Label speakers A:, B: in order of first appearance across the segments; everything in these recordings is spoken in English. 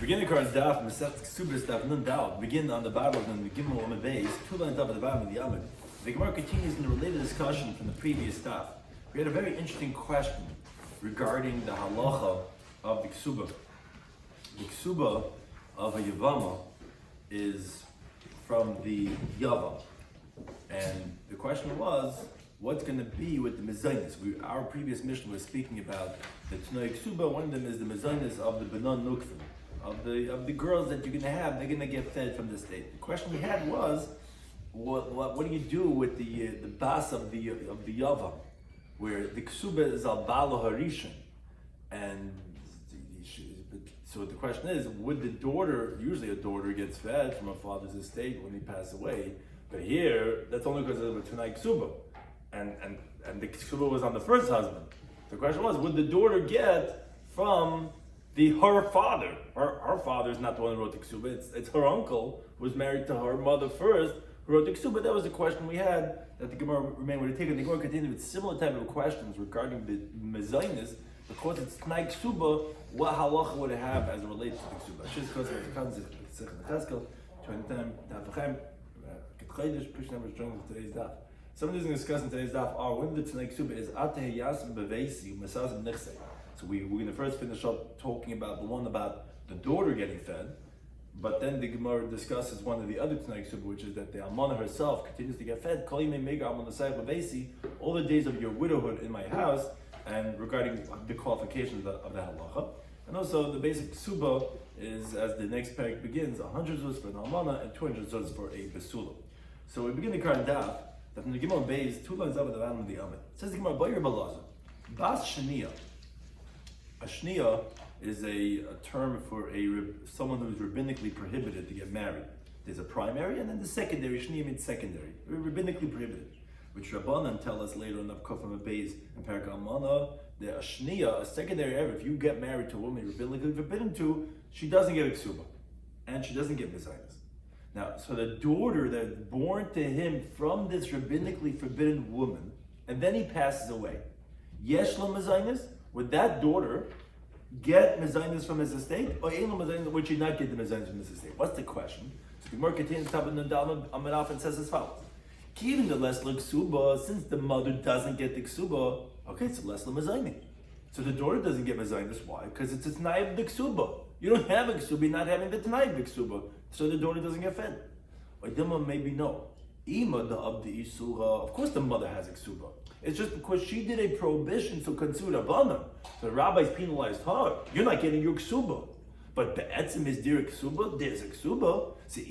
A: Beginning current Daf, Mesech Kesuvos Daf, Nun Dal, begin on the bottom and the Gimel Amid Beis, 2 lines up at the bottom of the Amid. The Gemara continues in the related discussion from the previous Daf. We had a very interesting question regarding the halacha of the Kesubah. The Kesubah of a Yavama is from the Yava. And the question was, what's going to be with the mezainis? Our previous mission was speaking about the Tnei Kesubah. One of them is the mezainis of the Benon Nukvim. Of the girls that you're going to have, they're going to get fed from the state. The question we had was, what do you do with the bas of the Yava, where the Kesubah is al balo harishan, and so the question is, would the daughter, usually a daughter gets fed from her father's estate when he passed away, but here that's only because of the Tanai Kesubah, and the Kesubah was on the first husband. The question was, would the daughter get from her father? Her father is not the one who wrote the Kesubah, it's her uncle who was married to her mother first who wrote the Kesubah. That was the question we had that the Gemara remained with. The Gemara continued with similar type of questions regarding the mezainis, because it's Tnai Kesubah, what halacha would it have as it relates to the Kesubah? Today's daf. Some of these going to discuss in today's daf are when the Tnai Kesubah is ateh yasim bevesi mesazim nechsei. So we're going to first finish up talking about the one about the daughter getting fed, but then the Gemara discusses one of the other Tnai Kesubah, which is that the almana herself continues to get fed all the days of your widowhood in my house, and regarding the qualifications of the halacha. And also the basic Kesubah is, as the next parak begins, 100 zuz for an almana and 200 zuz for a besula. So we begin the current daf that from the Gemara Beis, 2 lines up at the bottom of the Amid. It says the Gemara Bayir Balazar, Bas Shania. A shnia is a term for someone who is rabbinically prohibited to get married. There's a primary and then the secondary. Shnia means secondary, rabbinically prohibited, which Rabbanan tell us later in the Kufam Beis and Parak Almana, that a shnia, a secondary ever, if you get married to a woman you're rabbinically forbidden to, she doesn't get a ksubah and she doesn't get mezainis. Now, so the daughter that's born to him from this rabbinically forbidden woman, and then he passes away, yesh la mezainis. Would that daughter get mezainis from his estate, or would she not get the mezainis from his estate? What's the question? So the Gemara continues top of the Amidaf and says as follows: Even the lesla ksuba, since the mother doesn't get the ksuba, okay, so lesla mezaini. So the daughter doesn't get mezainis. Why? Because it's a t'nai of the ksuba. You don't have a ksuba, you're not having the t'nai of the ksuba, so the daughter doesn't get fed. Or Dima maybe no. Ima the of the isuha. Of course, the mother has a ksuba. It's just because she did a prohibition to consider abanam. So the rabbis penalized her. You're not getting your ksuba. But be'etzim is dir ksuba. There's a ksuba. So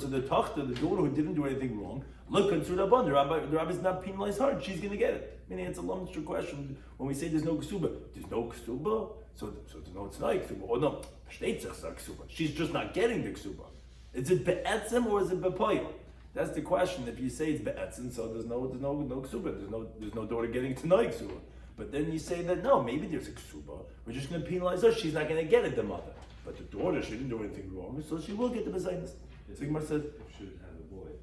A: the tachta, the daughter who didn't do anything wrong, look consider abanam. The rabbi's not penalized her. She's going to get it. Meaning it's a lumster question when we say there's no ksuba. There's no ksuba. So there's no tznai ksuba. Or no, ksuba. She's just not getting the ksuba. Is it be'etzim or is it be'poyel? That's the question. If you say it's be'etzin, so there's no ksuba, there's no daughter getting to know ksuba. But then you say that no, maybe there's a ksuba. We're just going to penalize her. She's not going to get it, the mother. But the daughter, she didn't do anything wrong, so she will get the mezainis. So Gemara says,
B: if she would have a boy,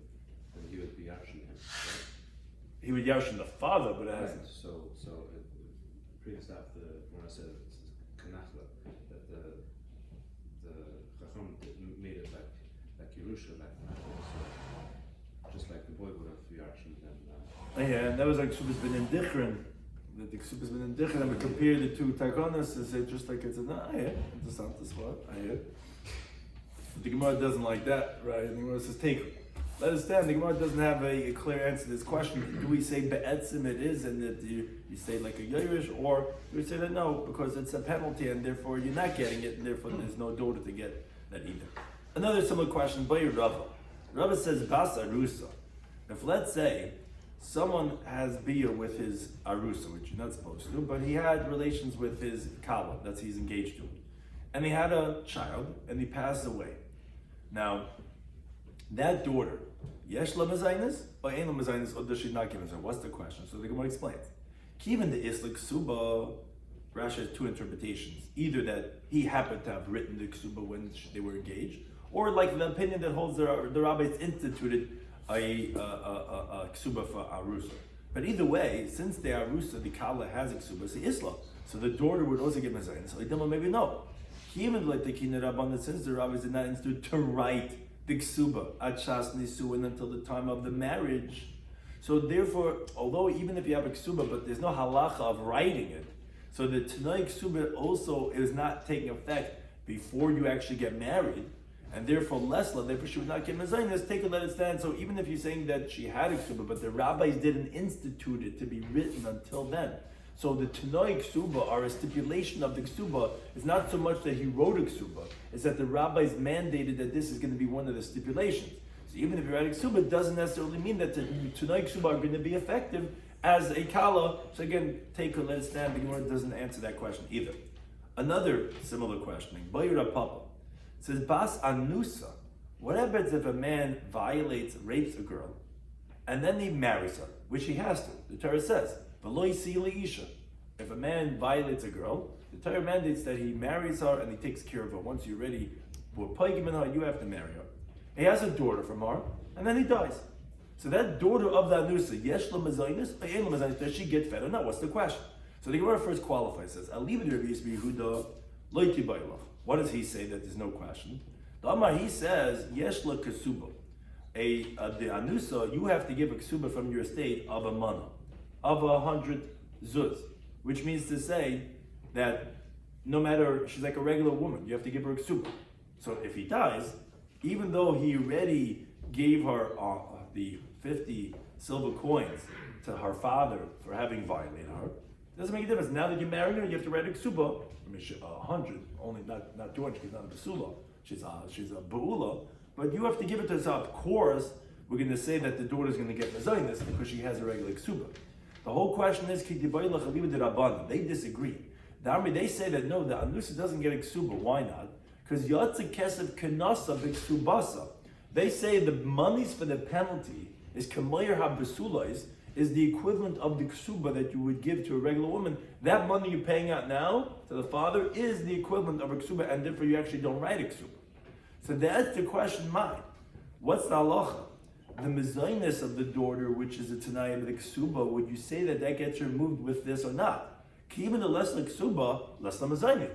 B: then he would be yashin him. Right?
A: He would yashin the father, but it hasn't.
B: Right. So previous stuff, when I said it's kanachla, that the chacham made it like Yerusha, like just like the boy would have yashin and.
A: Yeah, and that was like Ksubas ben Indichrin. That the Ksubas ben Indichrin, and we compare the two takonas and say just like it's a interessant as well. The Gemara doesn't like that, right? And the Gemara says, let us stand. The Gemara doesn't have a clear answer to this question. Do we say be'etzim it is, and that you say like a Yerush, or do we say that no, because it's a penalty, and therefore you're not getting it, and therefore there's no daughter to get that either. Another similar question by Rava. Rava says, Bas Arusa. If let's say someone has beer with his arusa, which you're not supposed to, but he had relations with his kala, that's he's engaged to, and he had a child, and he passed away. Now, that daughter, yesh la mezainis, or ein la mezainis, or does she not give mezainis? What's the question? So the Gemara explains. Even the islik ksuba, Rashi has two interpretations. Either that he happened to have written the ksuba when they were engaged, or like the opinion that holds the rabbis instituted a ksuba for arusa. But either way, since the arusa, the kala has a ksuba, it's the isla. So the daughter would also get mezainis. So maybe no. Even like the Kina Rabban, since the rabbis did not institute to write the ksuba at Shas Nisuin until the time of the marriage. So therefore, although even if you have a ksuba, but there's no halacha of writing it, so the Tanai ksuba also is not taking effect before you actually get married, and therefore lesla, therefore she would not get mezainis, take and let it stand. So even if you're saying that she had a ksuba, but the rabbis didn't institute it to be written until then, so the Tanoi ksuba, or a stipulation of the ksuba, is not so much that he wrote a ksuba, it's that the rabbis mandated that this is going to be one of the stipulations. So even if you write a ksuba, it doesn't necessarily mean that the Tanoi ksuba are going to be effective as a kala. So again, take or let it stand. The Gemara doesn't answer that question either. Another similar questioning. Bayura Papa says, Bas Anusa. What happens if a man violates, rapes a girl, and then he marries her, which he has to? The Torah says, V'lo yisi isha. If a man violates a girl, the Torah mandates that he marries her and he takes care of her. Once you're ready for paigim in her, you have to marry her. He has a daughter from her, and then he dies. So that daughter of the Anusa, yesh la mezainis, ayin la mezainis, does she get fed or not? What's the question? So the Gemara first qualifies, says, Aliv Rabbi Yehuda lo tibaylach. What does he say that there's no question? The Amar, he says, yesh la kesuba. The Anusa, you have to give a kesuba from your estate of a mana, of 100 zuz, which means to say that no matter, she's like a regular woman, you have to give her a kesuba. So if he dies, even though he already gave her the 50 silver coins to her father for having violated her, doesn't make a difference. Now that you marry her, you have to write a ksuba. I mean, 100, only not 200. She's not a basula. She's a baula. But you have to give it to her. Of course, we're going to say that the daughter's going to get mezainis because she has a regular ksuba. The whole question is, they disagree. They say that no, the anusa doesn't get a ksuba. Why not? Because yatsa kesef kenasa b'ksubasa. They say the monies for the penalty is kamayir ha-basulais, is the equivalent of the ksuba that you would give to a regular woman. That money you're paying out now to the father is the equivalent of a ksuba, and therefore you actually don't write a ksuba. So that's the question, mine. What's the halacha? The mezainis of the daughter, which is a tanayim of the ksuba, would you say that that gets removed with this or not? Even the less the ksuba, less the mezainis.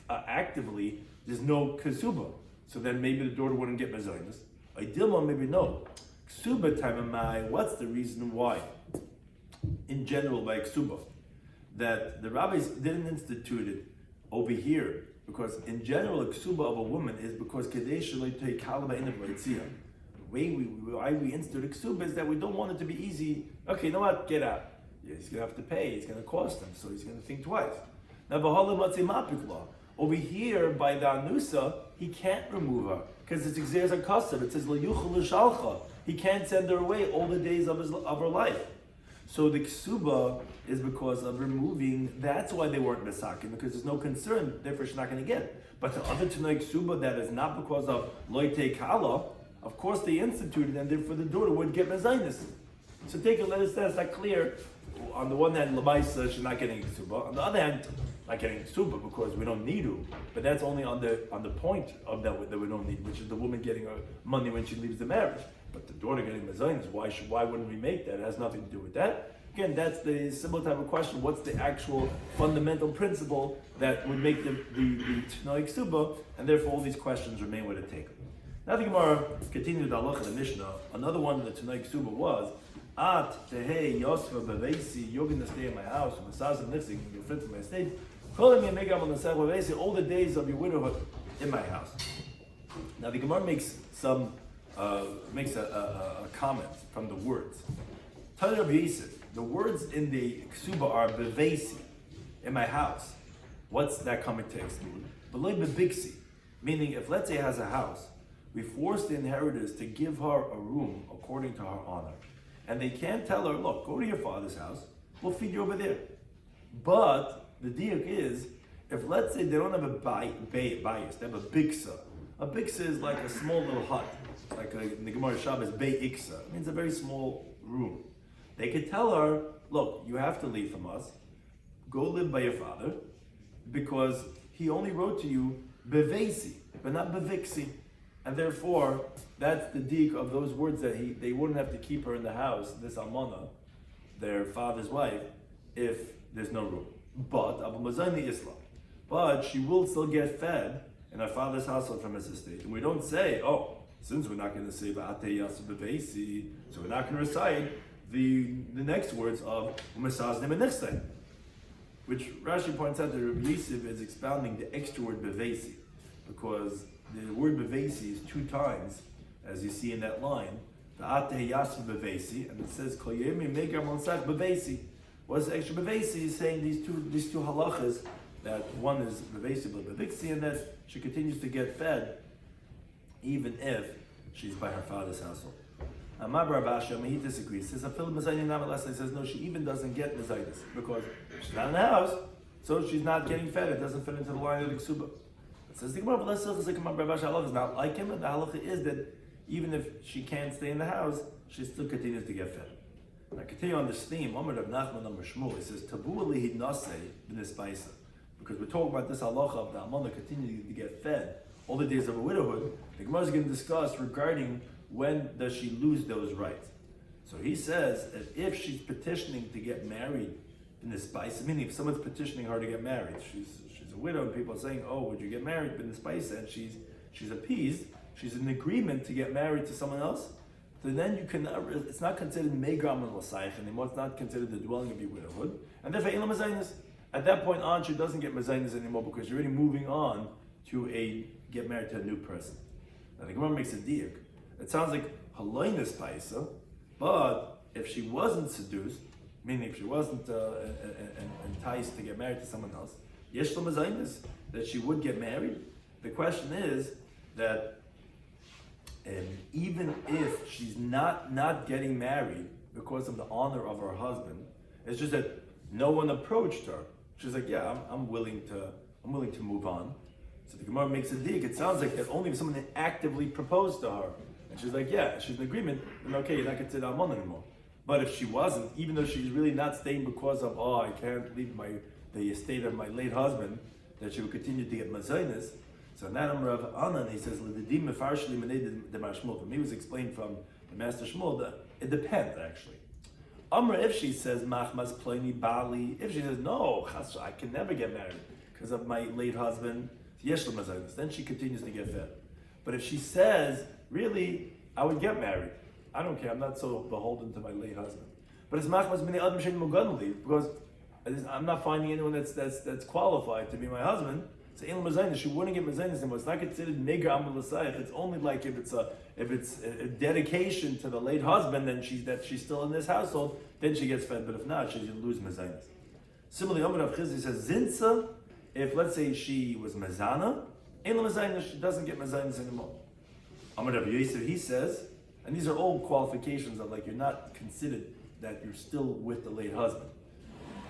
A: Actively, there's no ksuba. So then maybe the daughter wouldn't get mezainis. Idilma, maybe no. Ksuba time, what's the reason why? In general, by ksuba, that the rabbis didn't institute it over here, because in general, a ksuba of a woman is because kadesh take kalaba in the why we institute ksuba is that we don't want it to be easy. Okay, you know what? Get out. Yeah, he's gonna have to pay. It's gonna cost him, so he's gonna think twice. Now, over here by the anusa, he can't remove her because it's exeres a custom. It says l'shalcha. He can't send her away all the days of her life. So the ksuba is because of removing. That's why they weren't mesakin, because there's no concern. Therefore, she's not going to get it. But the other tanoi ksuba that is not because of loite kala, of course they instituted, and therefore the daughter would get mezainis. So take a let us that's not clear. On the one hand, lamaisa she's not getting ksuba. On the other hand, not getting ksuba because we don't need her. But that's only on the point of that we don't need, which is the woman getting her money when she leaves the marriage. But the daughter getting mezainis, why wouldn't we make that? It has nothing to do with that. Again, that's the similar type of question. What's the actual fundamental principle that would make the Tanoi Ksuba, and therefore all these questions remain where they take them. Now the Gemara continued the halacha of the Mishnah. Another one of the Tanoi Ksuba was, At tehei yosva bevesi, you're going to stay in my house, masaz and nifsing, you're fit to my estate. Calling me make up on the side bevesi, all the days of your widowhood in my house. Now the Gemara makes a comment from the words. Tanya Rabbi Yisif, the words in the ksuba are bevesi, in my house. What's that coming to exclude? Beloy bebiksi, meaning if let's say has a house, we force the inheritors to give her a room according to her honor. And they can't tell her, look, go to your father's house, we'll feed you over there. But the diuk is, if let's say they don't have a bias, they have a biksa. A biksa is like a small little hut, like in the Gemara Shabbos, Bei Iksa. It means a very small room. They could tell her, look, you have to leave from us, go live by your father, because he only wrote to you bevesi, but not beviksi. And therefore, that's the dik of those words that they wouldn't have to keep her in the house, this almana, their father's wife, if there's no room. But Abu Mazani Islam. but she will still get fed in her father's household from his estate. And we don't say, oh, since we're not going to say Va'atei Yasu B'Veisi, so we're not going to recite the next words of Umesaznim and Nichsei, which Rashi points out that Rabbi Yosef is expounding the extra word B'Veisi, because the word B'Veisi is 2 times, as you see in that line, Va'atei Yasu B'Veisi, and it says Kol Yemi Megar Monsach B'Veisi. What's the extra B'Veisi? He's saying these two halachas, that one is B'Veisi B'Viksi, and that she continues to get fed even if she's by her father's household. Amar Bar Abasha, he disagrees. He says, he says, no, she even doesn't get mezainis because she's not in the house, so she's not getting fed. It doesn't fit into the line of the ksuba. It says, the Gemara, but let's say Bar Abasha halacha is not like him, and the halacha is that even if she can't stay in the house, she still continues to get fed. Now, continue on this theme. Amar Rav Nachman Amar Shmuel, he says, Tabu lihi nasei b'nispaisa. Because we're talking about this halacha of the almana continuing to get fed all the days of her widowhood. The Gemara is going to discuss regarding when does she lose those rights. So he says that if she's petitioning to get married in this spice, meaning if someone's petitioning her to get married, she's a widow and people are saying, oh, would you get married in the spice, and she's appeased, she's in agreement to get married to someone else, so then you can, it's not considered megram and lasayich anymore, it's not considered the dwelling of your widowhood, and therefore ilam mazainis. At that point on, she doesn't get mazainis anymore because you're already moving on to get married to a new person. Now the Gemara makes a diak. It sounds like haloinis paisa, but if she wasn't seduced, meaning if she wasn't enticed to get married to someone else, yesh lo mazainis, that she would get married. The question is that even if she's not getting married because of the honor of her husband, it's just that no one approached her. She's like, yeah, I'm willing to move on. So the Gemara makes a dig. It sounds like that only if someone actively proposed to her, and she's like, yeah, she's in agreement, then okay, you're not considered almon anymore. But if she wasn't, even though she's really not staying because of, oh, I can't leave the estate of my late husband, that she would continue to get mazainis. So now I'm Rav Anan, he says, l'didim mefarshli menei de Shmuel. For me, it was explained from the Master Shmuel that it depends actually. Amra, if she says machmas ploni bali, if she says no, I can never get married because of my late husband, yesh l'mazainis, then she continues to get fed. But if she says, really, I would get married, I don't care, I'm not so beholden to my late husband. But it's machmas b'nei adam shein mugadli, because I'm not finding anyone that's qualified to be my husband. So in mazainis, she wouldn't get mazainis anymore. It's not considered nega amal l'sayich. It's only like if it's a dedication to the late husband, then she's still in this household, then she gets fed. But if not, she's going to lose mazainis. Similarly, Amar Rav Chizri says zinsa. If let's say she was mazana, in mazainis, she doesn't get mazainis anymore. Amar Rav Yosef, he says, and these are all qualifications of like you're not considered that you're still with the late husband.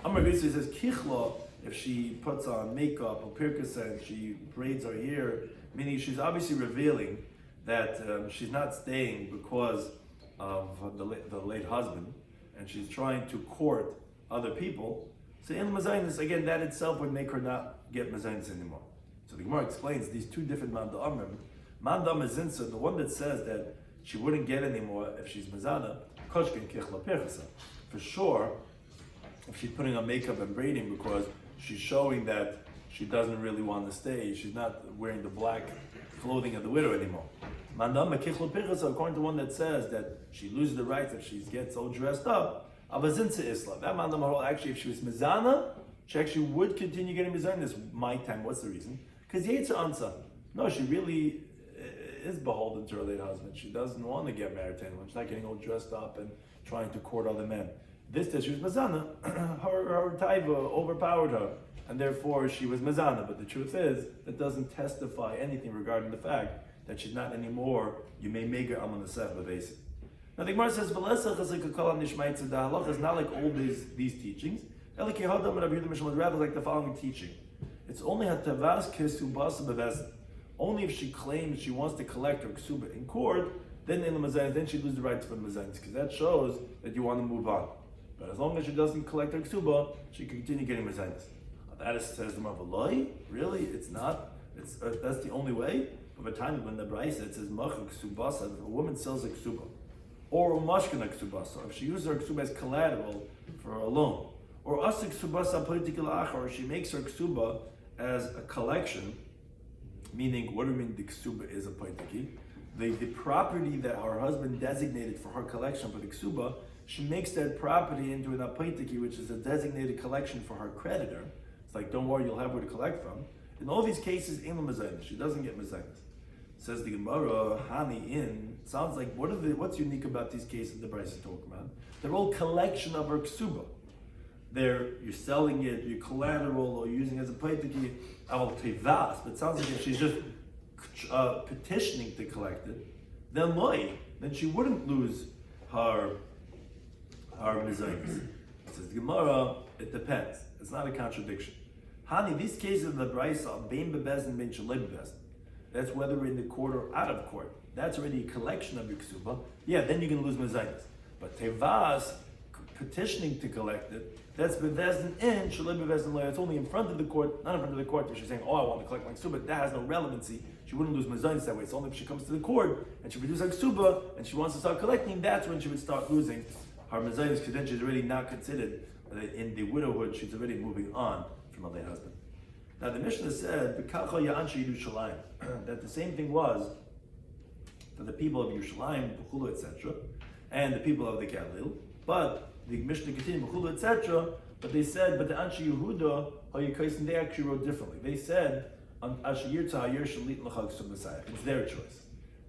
A: Amar Rav Yosef says kichla. If she puts on makeup or pirkasa and she braids her hair, meaning she's obviously revealing that she's not staying because of the late husband, and she's trying to court other people. So in mazainis, again, that itself would make her not get mazainis anymore. So the Gemara explains these two different manda'amim. Manda'am zinsa, the one that says that she wouldn't get anymore if she's mazana, koshkin kichla pirkasa. For sure, if she's putting on makeup and braiding because she's showing that she doesn't really want to stay. She's not wearing the black clothing of the widow anymore. According to one that says that she loses the rights if she gets all dressed up, that mandam actually, if she was mizana, she actually would continue getting mizana. This my time. What's the reason? Because Yetzer Ansa. No, she really is beholden to her late husband. She doesn't want to get married to anyone. She's not getting all dressed up and trying to court other men. This that she was mazana, her taiva overpowered her, and therefore she was mazana. But the truth is, that doesn't testify anything regarding the fact that she's not anymore. You may make her aman asef b'vesi. Now the Gemara says, "V'lesach is like a kol nishmaitz da halach is not like all these teachings. Rather like the following teaching. It's only hatavas kesuvos b'vesi. Only if she claims she wants to collect her ksuba in court, then in the mazayin, then she loses the rights for the mazayin, because that shows that you want to move on. But as long as she doesn't collect her ksuba, she can continue getting mezainis. That is, says the Mavaloi. Really, it's not. That's the only way. But the time when the Braisa it says machak ksubasa, if a woman sells a ksuba, or umashkana ksubasa, if she uses her ksuba as collateral for a loan, or asik ksubasa political achar, or she makes her ksuba as a collection, meaning, what do we mean the ksuba is a paitaki? The property that her husband designated for her collection for the ksuba, she makes that property into an apaitaki, which is a designated collection for her creditor. It's like, don't worry, you'll have where to collect from. In all these cases, she doesn't get mezainis. Says the Gemara, Hani in, sounds like, what's unique about these cases the Bryce is talking about? They're all collection of her ksuba. You're selling it, you're collateral, or using it as a paitaki, aval tevas, but it sounds like if she's just petitioning to collect it, then she wouldn't lose her mezainis. Says the Gemara, it depends. It's not a contradiction. Hani, these cases of the Bryce are bein bebezin, bein shalei bebezin. That's whether we're in the court or out of court. That's already a collection of your ksuba. Yeah, then you can lose mezainis. But tevas, petitioning to collect it, that's bevezin in, shalei bevezin lo. It's only in front of the court, not in front of the court where she's saying, oh, I want to collect my ksuba. That has no relevancy. She wouldn't lose mezainis that way. It's only if she comes to the court and she produces a ksuba and she wants to start collecting, that's when she would start losing her mezainis, because then she's already not considered in the widowhood. She's already moving on from a late husband. Now the Mishnah said that the same thing was for the people of Yerushalayim, B'chulu, etc., and the people of the Galil. But the Mishnah continued, B'chulu, etc., but they said, but the Anshe Yehuda, they actually wrote differently. They said, it's their choice.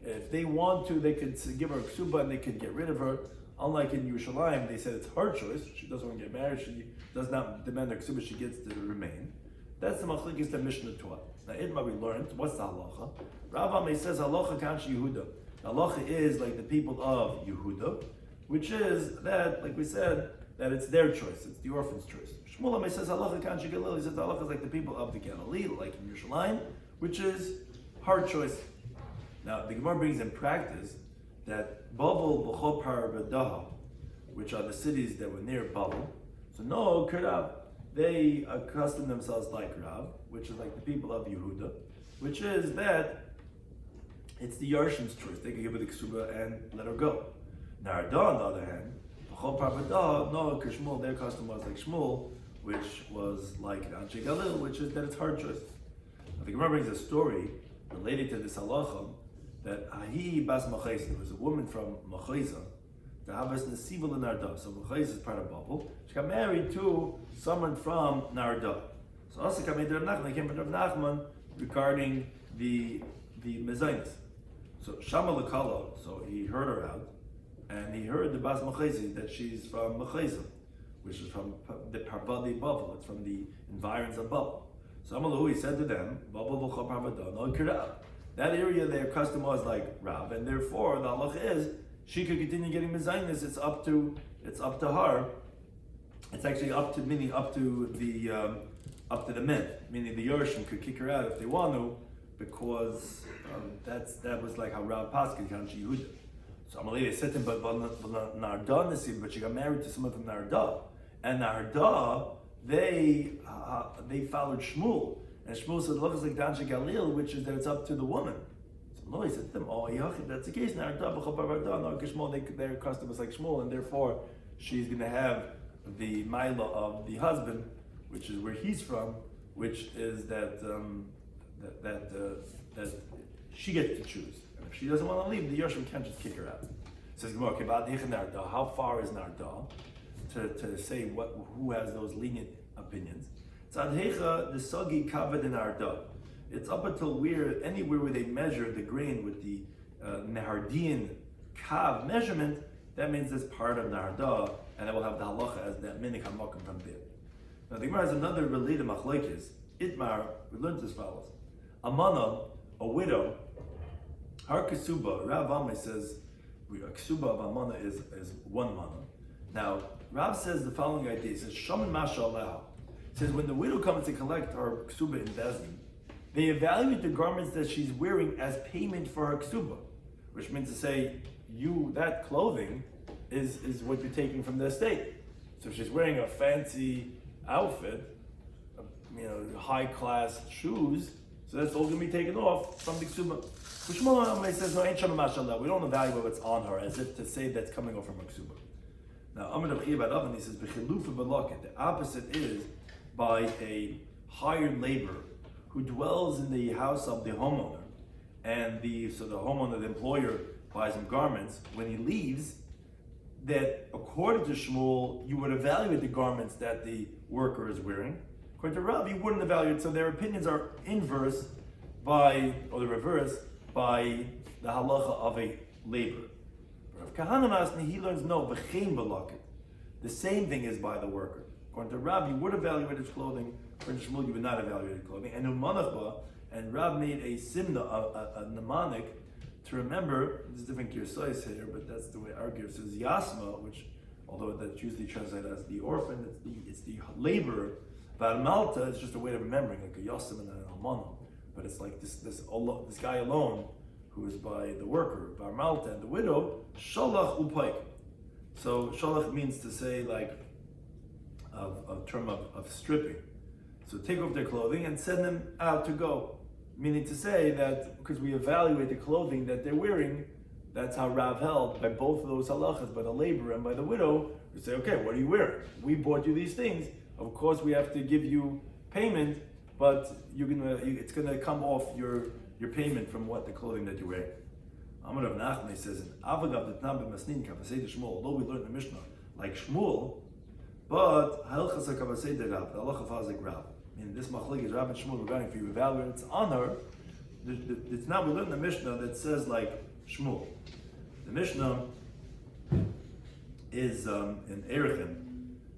A: If they want to, they could give her a ksuba and they could get rid of her. Unlike in Yerushalayim, they said it's her choice. She doesn't want to get married. She does not demand a ksuba. She gets to remain. That's the machlekes the Mishnah taught. Now, Idma we learned, what's the halacha? Rav Amei says halacha kanshi Yehuda. Halacha is like the people of Yehuda, which is that, like we said, that it's their choice. It's the orphan's choice. Shmuel Amei says halacha kanshi Galil. He says halacha is like the people of the Galilee, like in Yerushalayim, which is her choice. Now, the Gemara brings in practice that Bavel, B'chopar, V'daha, which are the cities that were near Bavel, so no, Kirav, they accustom themselves like Rav, which is like the people of Yehuda, which is that it's the Yarshim's choice. They can give her the ksuba and let her go. Narada, on the other hand, B'chopar, V'daha, no, Kishmul, their custom was like Shmuel, which was like Anshe Galil, which is that it's her choice. Now, the Gemara brings a story related to this halacha, that Ahi Bas Machayza, there was a woman from Machayza, the Havas Nesivul in Narda. So Machayza is part of Babel. She got married to someone from Narda. So also came to Rav Nachman, they came to Rav Nachman regarding the mezainis. So Shama Lakala, so he heard her out, and he heard the Bas Machayza that she's from Machayza, which is from the Parvadi Babel, it's from the environs of Babel. So Amalahu, he said to them, Babel V'chol Parvada, no Kirab. That area, their custom was like Rav, and therefore the halach is she could continue getting mezainis. It's up to her. It's actually up to the men, meaning the Yerushin could kick her out if they want to, because that was like how Rav Paskin Kanshi Yehuda. So Amalei said to him, but Narda Nasim, but she got married to someone from Narda, and Narda they followed Shmuel. And Shmuel said, look, it's like Anshe Galil, which is that it's up to the woman. So he said to them, oh, that's the case. Now, their custom is like Shmuel, and therefore she's going to have the Maila of the husband, which is where he's from, which is that she gets to choose. And if she doesn't want to leave, the Yoshim can't just kick her out. It says, okay, how far is Narda to say who has those lenient opinions? It's up until anywhere where they measure the grain with the Nahardian Kav measurement, that means it's part of Narda, and it will have the halacha as that minik hamakim from there. Now the Gemara has another related machlekes. Itmar, we learned as follows. Amana, a widow, her kesuba, Rav Amei says, a kesuba of Amana is one mana. Now, Rav says the following idea. He says, Shaman Masha Aleha. Says when the widow comes to collect her ksuba in Bezdin, they evaluate the garments that she's wearing as payment for her ksuba, which means to say, that clothing is what you're taking from the estate. So if she's wearing a fancy outfit, high class shoes, so that's all going to be taken off from the ksuba. Shmuel says, no, ain't Shama Mashallah. We don't evaluate what's on her as if to say that's coming off from her ksuba. Now, Amr Rabbi he says, the opposite is by a hired labor who dwells in the house of the homeowner, and the homeowner, the employer, buys him garments, when he leaves, that according to Shmuel, you would evaluate the garments that the worker is wearing. According to Rav, you wouldn't evaluate. So their opinions are inverse or the reverse, by the halacha of a laborer. Rav Kahana Masni, he learns no, v'chein b'laket. The same thing is by the worker. According to Rav, you would evaluate his clothing. According to Shmuel, you would not evaluate his clothing. And Umanachba, and Rav made a simna, a mnemonic, to remember. There's different girsais here, but that's the way our gear says Yasma, which, although that's usually translated as the orphan, it's the laborer. Bar Malta is just a way of remembering, like a Yasim and an Almana. But it's like this guy alone, who is by the worker, Bar Malta, and the widow, Shalach Upaik. So Shalach means to say like a term of stripping. So take off their clothing and send them out to go. Meaning to say that because we evaluate the clothing that they're wearing, that's how Rav held by both of those halachas, by the laborer and by the widow. We say, okay, what are you wearing? We bought you these things. Of course, we have to give you payment, but it's gonna come off your payment from what the clothing that you're wearing. Amar Rav Nachman says in Avagav Detnam b'Masnin Kavasei de Shmuel. Although we learned in the Mishnah like Shmuel, but Halchas Kavasei de Rav, the halacha falls like Rav. In this machlek is Rav and Shmuel regarding for you evaluate its honor. It's now we learn the Mishnah that says like Shmuel. The Mishnah is in Erechim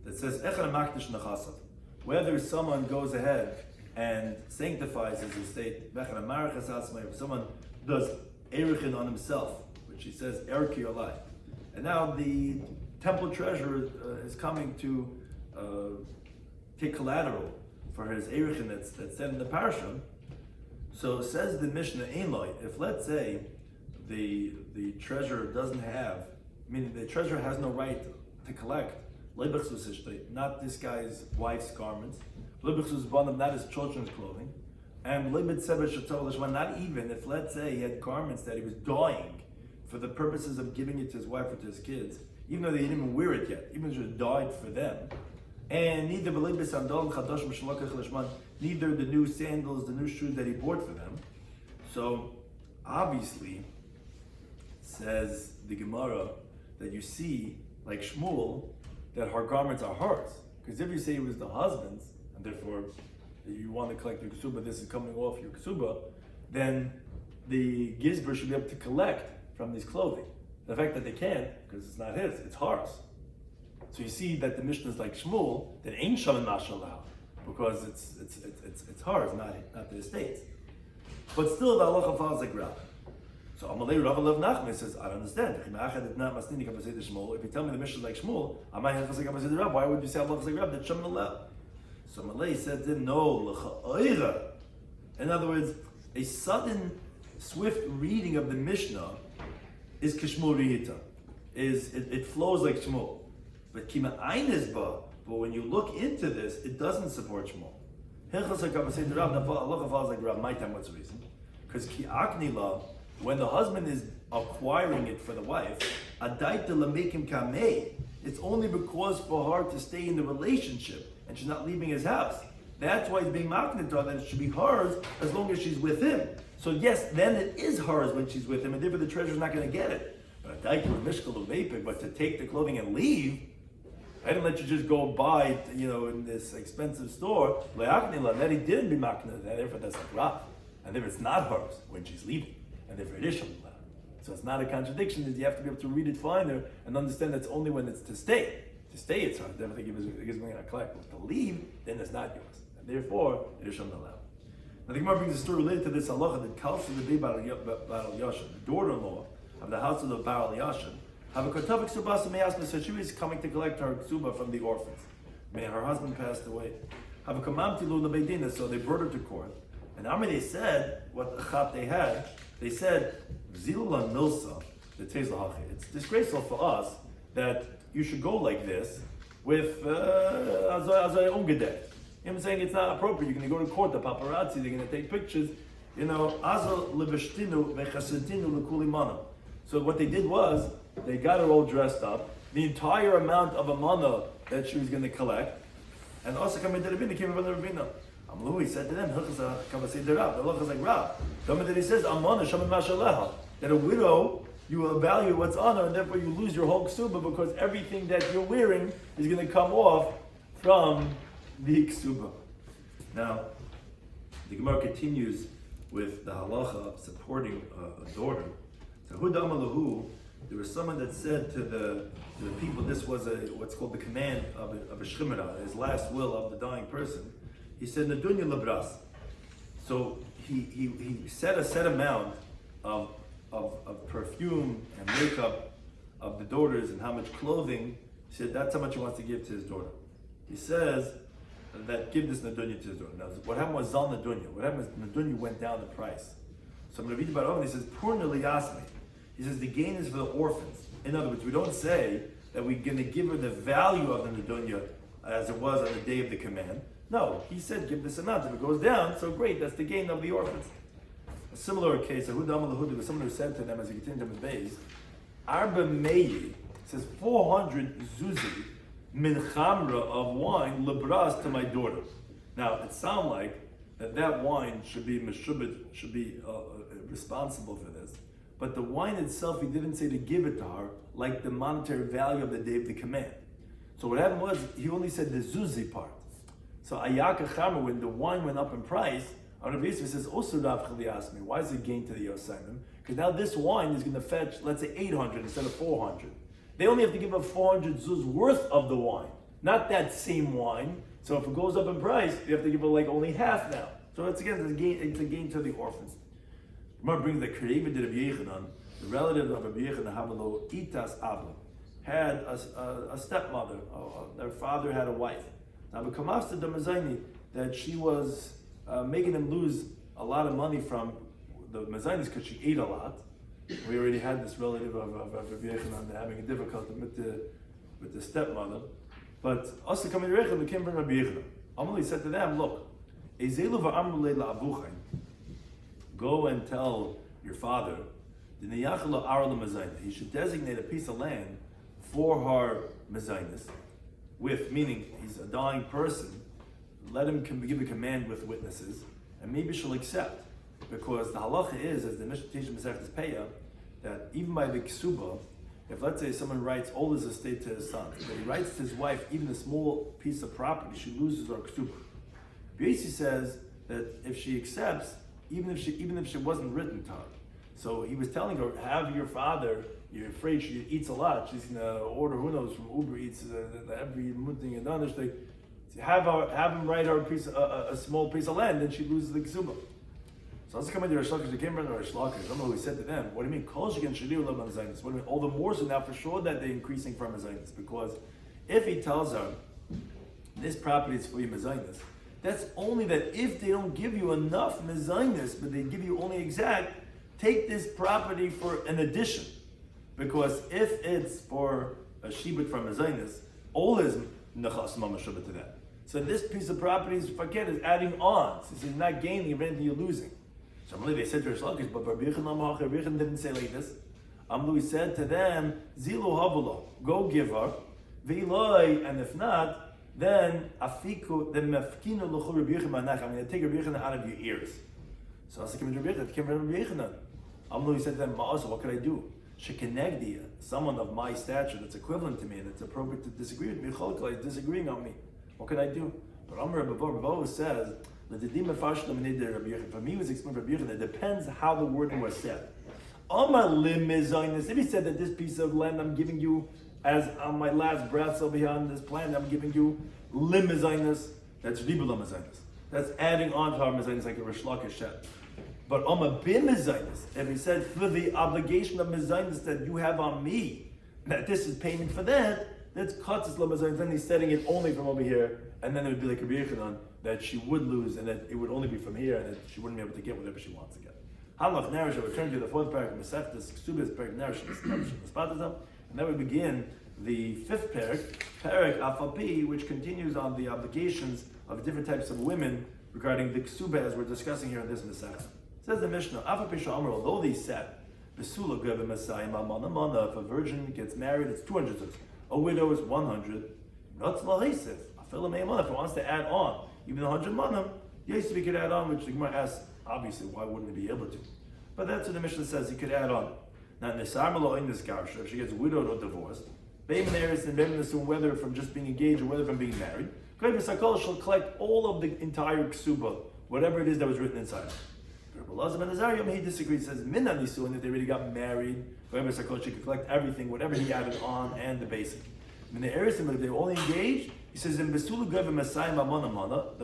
A: that says Echad Makdish Nechasav. Whether someone goes ahead and sanctifies his estate, if someone does Erichin on himself, which he says Erki Olai. And now the temple treasurer is coming to take collateral for his Erichin that's said in the parasha. So says the Mishnah Einloi, if let's say the treasurer doesn't have, meaning the treasurer has no right to collect, not this guy's wife's garments, not his children's clothing, and not even if let's say he had garments that he was dyeing for the purposes of giving it to his wife or to his kids, even though they didn't even wear it yet, even just dyed for them. And neither neither the new sandals, the new shoes that he bought for them. So obviously, says the Gemara, that you see, like Shmuel, that her garments are hers. Because if you say it was the husband's, and therefore you want to collect your ksuba, this is coming off your ksuba, then the gizber should be able to collect from these clothing. The fact that they can't, because it's not his, it's hers. So you see that the Mishnah is like Shmuel, that ain't shalom mashallah, because it's hers, not the estate's. But still the halacha falls like Rav. So Amalei Rav Lev Nachman says, I don't understand. If you tell me the Mishnah is like Shmuel, why would you say halacha like Rav? That's Shemon Alev. So Amalei said to him, no, l'cha'oira. In other words, a sudden, swift reading of the Mishnah is kishmul rihita. It flows like Shmuel. But kima ein is ba. But when you look into this, it doesn't support Shmuel. My time, what's the reason? Because ki aknila, when the husband is acquiring it for the wife, adaita lamekim kamei. It's only because for her to stay in the relationship and she's not leaving his house. That's why he's being maknit to her, that it should be hers as long as she's with him. So yes, then it is hers when she's with him, and therefore the treasurer's not going to get it. But to take the clothing and leave, I didn't let you just go buy, in this expensive store. That he didn't be maknit, therefore that's like Rav. And therefore it's not hers when she's leaving, and therefore it is shalom. So it's not a contradiction. You have to be able to read it finer and understand that's only when it's to stay. To stay, it's hard. Everything gives me a collect. But to leave, then it's not yours. And therefore, it is shalom allowed. Now the Gemara brings a story related to this halacha that Kalsha the Baal Yashin, the daughter-in-law of the house of the Baal Yashin, have a kotavik subasa meyasma, so she was coming to collect her ksuba from the orphans. May her husband passed away. Have a kamamti lu lebeidina, so they brought her to court. And they said what achat they had. They said zilula milsa the tezlahachi. It's disgraceful for us that you should go like this with azay umgedek. I'm saying it's not appropriate. You're going to go to court, the paparazzi, they're going to take pictures. Azal leveshtinu vechasentinu lekulimana. So what they did was, they got her all dressed up, the entire amount of a mana that she was going to collect, and also came into the Ravina, came from the Ravina. He said to them, the halacha is like Rav. That he says, that a widow, you will evaluate what's on her, and therefore you lose your whole ksuba because everything that you're wearing is going to come off from the ksuba. Now, the Gemara continues with the halacha of supporting a daughter. So, there was someone that said to the people, this was what's called the command of a shchimera, his last will of the dying person. He said, Nadunya labras. So he set a set amount of perfume and makeup of the daughters and how much clothing. He said that's how much he wants to give to his daughter. He says that give this Nadunya to his daughter. Now, what happened was Zal Nadunya. What happened was Nadunya went down the price. So I'm going to read about it. He says, Purna liyasmi. He says the gain is for the orphans. In other words, we don't say that we're going to give her the value of the Nadunya as it was on the day of the command. No, he said give this amount. If it goes down, so great, that's the gain of the orphans. A similar case, there was someone who said to them as he continued to his base, Arba Meyi says 400 zuzi min chamra of wine lebras to my daughter. Now it sounds like that wine should be responsible for this, but the wine itself he didn't say to give it to her like the monetary value of the day of the command. So what happened was he only said the zuzi part. So ayaka chamra, when the wine went up in price, Rabbi Yosef says, also Rav Chali asked me, why is it gain to the Yosaimim? Because now this wine is going to fetch, let's say 800 instead of 400. They only have to give up 400 zuz worth of the wine, not that same wine. So if it goes up in price, you have to give it like only half now. So it's a gain to the orphans. Gemara brings the Karevi de Rabbi Yechanan, the relative of Rabbi Yechanan, Havalo Itas Abla, had a stepmother. Their father had a wife. Now, the Kamasta Damazaini, that she was making them lose a lot of money from the Mazainis because she ate a lot. We already had this relative of Rabbi Yechanan having a difficulty with the stepmother. But also coming to Rechel, they came from Rabbi Yechanan. Amalei said to them, look, go and tell your father, he should designate a piece of land for her Mazainis, with, meaning he's a dying person, let him give a command with witnesses, and maybe she'll accept. Because the halacha is, as the Mishnah teaches Masechtas Peah, that even by the ksuba, if let's say someone writes all his estate to his son, but he writes to his wife even a small piece of property, she loses her ksuba. Basi says that if she accepts, even if she wasn't written to her, so he was telling her, have your father, you're afraid she eats a lot, she's going to order, who knows, from Uber Eats, every muting and other thing. Have him write her a small piece of land, then she loses the ksuba. So let's come into Rish Lakish. They came around to Rish Lakish. I don't know who he said to them. What do you mean? Kol shekin shaliu lo mazaynis. What do you mean? All the more so now for sure that they're increasing from mazaynis, because if he tells her this property is for you mazaynis, that's only that if they don't give you enough mazaynis, but they give you only exact, take this property for an addition. Because if it's for a shibut from mazaynis, all is nechas mamashubah to that. So this piece of property is adding on. Since he's not gaining, if anything, you're losing. So they said to Rish Lakish, but Rabbi Yechanan didn't say like this. He said to them, Zilu havulo, go give her, Ve'iloi, and if not, then afiku, then mefkinu l'chu Rabbi Yechanan manach. I'm going to take Rabbi Yechanan out of your ears. So I said, Rabbi Yechanan. He said to them, Ma'asa, what could I do? Shekenegdi, someone of my stature that's equivalent to me, that's appropriate to disagree with me, is disagreeing on me. What could I do? But Amr Rabbi says, for me, it was explained Rabbi Yechanan, it depends how the wording was said. If he said that this piece of land I'm giving you as on my last breath over here on this planet, I'm giving you limizainis, that's ribu limizainis. That's adding on to our mizainis like a Rish Lakish said. But bimizainis, if he said for the obligation of mizainis that you have on me, that this is payment for that, that's katzis limizainis. Then he's setting it only from over here, and then it would be like Rabbi Yechanan, that she would lose, and that it would only be from here, and that she wouldn't be able to get whatever she wants to get. Halach Narish, I return to the fourth parak of Mesechta, Kesuvos Daf, and then we begin the fifth parak Afapi, which continues on the obligations of different types of women regarding the ksuba as we're discussing here in this Mesechta. Says the Mishnah, Afapi Sha'amr, although they said, Besula Geva Masayim Amana Mana, if a virgin gets married, it's 200 zuz. A widow is 100. Not Tzlahisif. If it wants to add on, even 100 manam, Yes, we could add on, which the Gemara asks, obviously, why wouldn't he be able to? But that's what the Mishnah says, he could add on. Now, if she gets widowed or divorced, whether from just being engaged or whether from being married, she'll collect all of the entire ksuba, whatever it is that was written inside. He disagrees, says, and if they already got married, she could collect everything, whatever he added on, and the basic. But if they're only engaged, he says, in the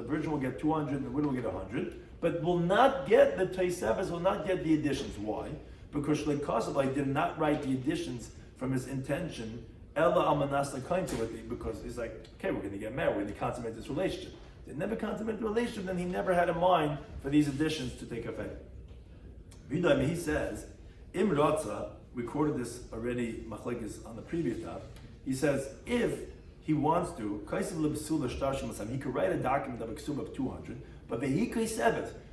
A: virgin will get 200 and the widow will get 100, but will not get the Teisevas, will not get the additions. Why? Because Shlei Kasavai did not write the additions from his intention, Ella Amanas Lekaim, because he's like, okay, we're going to get married, we're going to consummate this relationship. They never consummate the relationship, then he never had in mind for these additions to take effect. He says, Im Ratza, we quoted this already, Machlekes on the previous daf. He says, if he wants to, he could write a document of a ksub of 200, but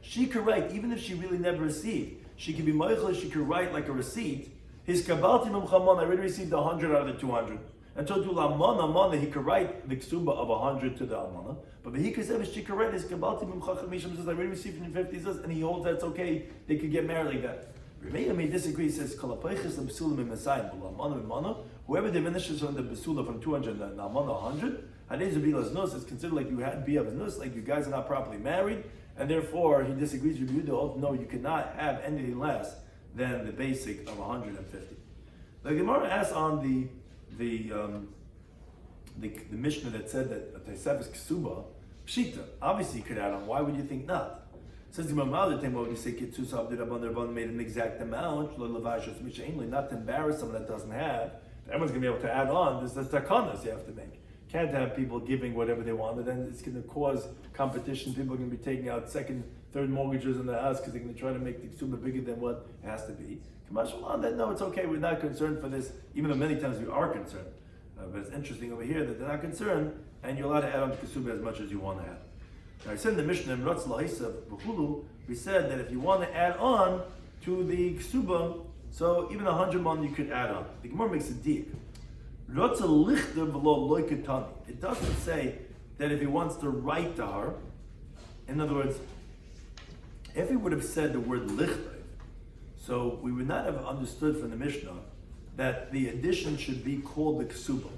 A: she could write, even if she really never received, she could be meichel, she could write like a receipt. His kabalti memchamon, I already received 100 out of the 200. And so to Lamana, he could write the ksuba of 100 to the Almana. But she could write his kabalti memchacham misham, says, I already received from 50, says, and he holds that's okay, they could get married like that. Remain may disagree, says, whoever diminishes from the besula from 200 and the Almana 100, it's considered like you had be of nus, like you guys are not properly married, and therefore he disagrees with you. No, you cannot have anything less than the basic of 150. The Gemara asks on the Mishnah that said that Teisevas Ksuba, Pshita, obviously you could add on. Why would you think not? Says the Mamad, when you say Kitsus Abdirabban made an exact amount, not to embarrass someone that doesn't have. Everyone's going to be able to add on. There's the takanas you have to make. Can't have people giving whatever they want, and then it's going to cause competition. People are going to be taking out second, third mortgages in the house because they're going to try to make the ksuba bigger than what it has to be. On that, no, it's okay. We're not concerned for this, even though many times we are concerned. But it's interesting over here that they're not concerned, and you're allowed to add on to ksuba as much as you want to add. Now, I said in the Mishnah in Ratz Lahisav B'chulu, we said that if you want to add on to the ksuba, so even 100 mon you could add on. The Gemara makes a deal. It doesn't say that if he wants to write to her, in other words, if he would have said the word lichter, so we would not have understood from the Mishnah that the addition should be called the ksuba.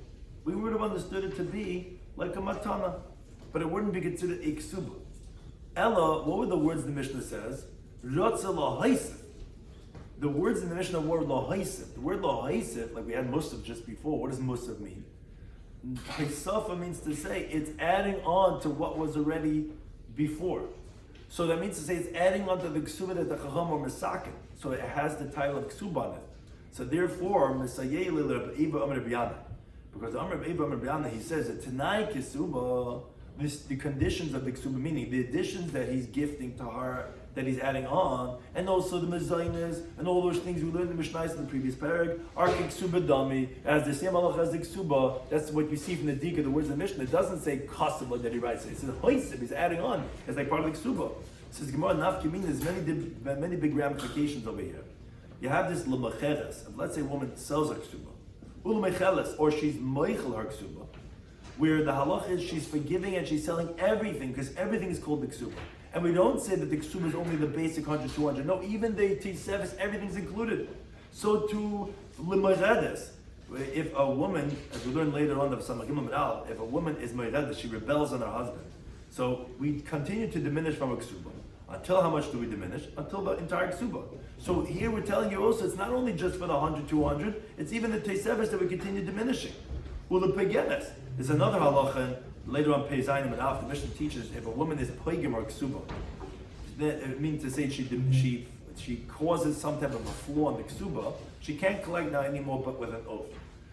A: We would have understood it to be like a matana, but it wouldn't be considered a ksuba. Ella, what were the words the Mishnah says? The words in the Mishnah were lahaisif. The word lahaisif, like we had Musaf just before, what does Musaf mean? Haisafa means to say it's adding on to what was already before. So that means to say it's adding on to the ksuba that the chacham or misakin. So it has the title of ksuba on it. So therefore, Misayeh Lil Eva Amr Biyana. Because Amr Eva Amr Biyana, he says that tonight ksuba, the conditions of the ksuba, meaning the additions that he's gifting to her, that he's adding on, and also the mezainas, and all those things we learned in the Mishnah in the previous parag, are ksuba dami, as the same halach as the ksuba. That's what you see from the dika, the words of the Mishnah. It doesn't say kasaba that he writes it. It says hoisib, he's adding on, as like part of the ksuba. It says Gemara nafki, there's many big ramifications over here. You have this l'macheres, let's say a woman sells her ksuba, u'l'mecheles, or she's meichel her ksuba, where the halach is she's forgiving and she's selling everything, because everything is called the ksuba. And we don't say that the ksuba is only the basic 100, 200. No, even the T7, everything's included. So to l'macheres, if a woman, as we learn later on, if a woman is meredes, she rebels on her husband. So we continue to diminish from a ksuba. Until how much do we diminish? Until the entire ksuba. So here we're telling you also, it's not only just for the 100, 200, it's even the T7 that we continue diminishing. Well, the pegenes is another halacha. Later on, Peizanim and Af, the Mishnah teaches if a woman is poigim or ksuba, it means to say she causes some type of a flaw in the ksuba, she can't collect now anymore but with an oath.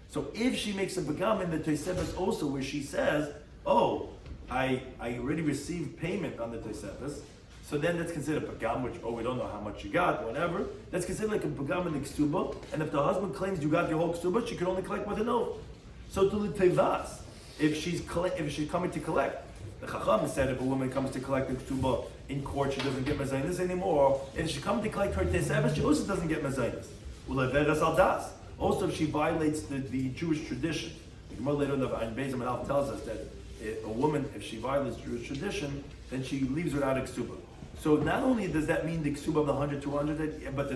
A: So if she makes a pagam in the Teisebes also where she says, oh, I already received payment on the Teisebes, so then that's considered pagam, which, we don't know how much you got, whatever. That's considered like a pagam in the ksuba, and if the husband claims you got your whole ksuba, she can only collect with an oath. So to the tevas, if she's coming to collect, the Chacham said if a woman comes to collect the ksuba in court, she doesn't get mezainis anymore. If she comes to collect her tesevas, she also doesn't get mezainis. Uleveres al das. Also, if she violates the Jewish tradition, the Gemara later on in Beis Hamikdash tells us that a woman, if she violates Jewish tradition, then she leaves without a ksuba. So not only does that mean the ksuba of the 100, 200, but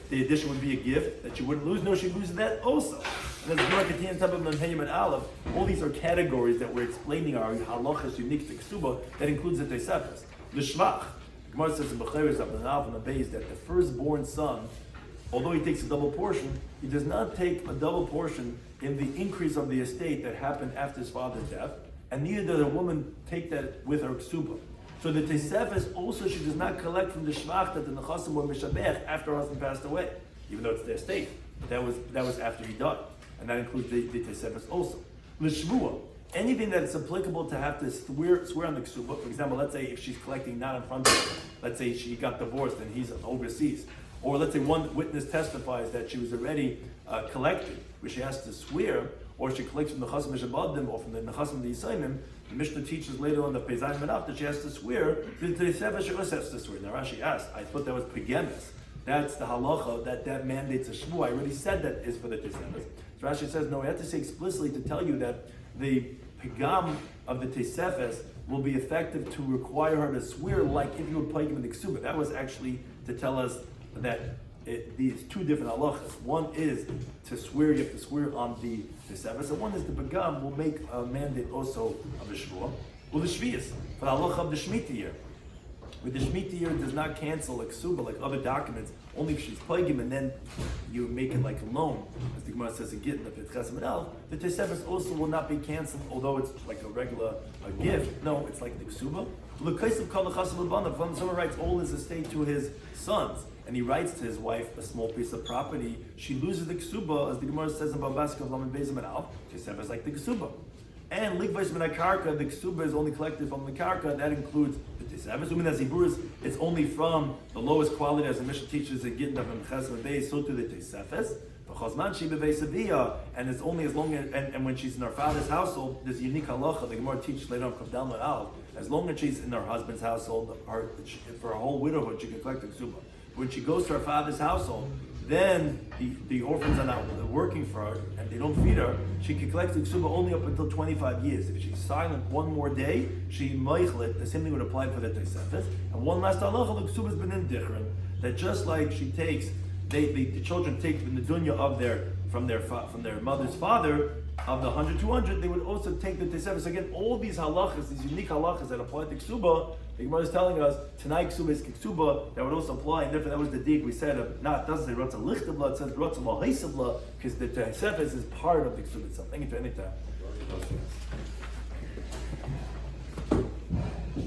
A: the addition would be a gift that she wouldn't lose. No, she loses that also. And as Gemara continues on top of Menhayim and Aleph, all these are categories that we're explaining are halachas unique to ksuba that includes the Tosefos. The shvach. Gemara says in Becheres of the Aleph and the Beis that the firstborn son, although he takes a double portion, he does not take a double portion in the increase of the estate that happened after his father's death, and neither does a woman take that with her ksuba. So the Tosefos also, she does not collect from the shvach that the nechasim were mishabech after her husband passed away, even though it's their estate. But that was after he died, and that includes the Tosefos also. L'shvua, anything that is applicable to have to swear on the ksuba. For example, let's say if she's collecting not in front of him, let's say she got divorced and he's overseas, or let's say one witness testifies that she was already collected, where she has to swear, or she collects from the Chasim Mishabadim or from the Nechasim the Yisayimim. The Mishnah teaches later on the Pezayim and after she has to swear. The Tosefos she also has to swear. Now Rashi asked, I thought that was Pegemis. That's the halacha that mandates a shvu. I already said that is for the Tosefos. So Rashi says, no, we have to say explicitly to tell you that the Pegam of the Tosefos will be effective to require her to swear like if you were pagim in the ksuba. That was actually to tell us that these two different halachas. One is to swear, you have to swear on the Tosefos, and one is the Begam will make a mandate also of the Shvuah. Well, the Shvius, for the halacha of the Shemitah year. With the Shemitah year, it does not cancel like Ksuba, like other documents, only if she's pagim, and then you make it like a loan, as the Gemara says again, if it's Chesem and El. The Tosefos also will not be canceled, although it's like a regular gift. No, it's like the Ksuba. Someone writes all his estate to his sons, and he writes to his wife a small piece of property. She loses the ksuba, as the Gemara says in Babasik of Lamed Bezim and Al. Tosefos like the ksuba. And Ligvais Min HaKarka, the ksuba is only collected from the karka. That includes the Tosefos. Assuming that Zibur it's only from the lowest quality, as the Mishnah teaches in Gittin of Chesed Beis, so to the Tosefos. And it's only as long as, and when she's in her father's household, there's a unique halacha. The Gemara teaches later on Kavdal Al. As long as she's in her husband's household, for her whole widowhood, she can collect the ksuba. When she goes to her father's household, then the orphans are not working for her and they don't feed her. She can collect the ksuba only up until 25 years. If she's silent one more day, she meichlet. The same thing would apply for the Tosefos. And one last halacha, the ksuba has been in Dichron, that just like she takes, the children take the dunya of from their mother's father of the 100, 200, they would also take the Tosefos. Again, all these halachas, these unique halachas that apply to ksuba, the Gemara is telling us tonight ksuba is ksuba. That would also apply. And that was the dig we said of not, it doesn't say rotza lichtabla, it says rotza mahaisabla, because the Tosefos is part of the ksuba itself. Thank you for anything.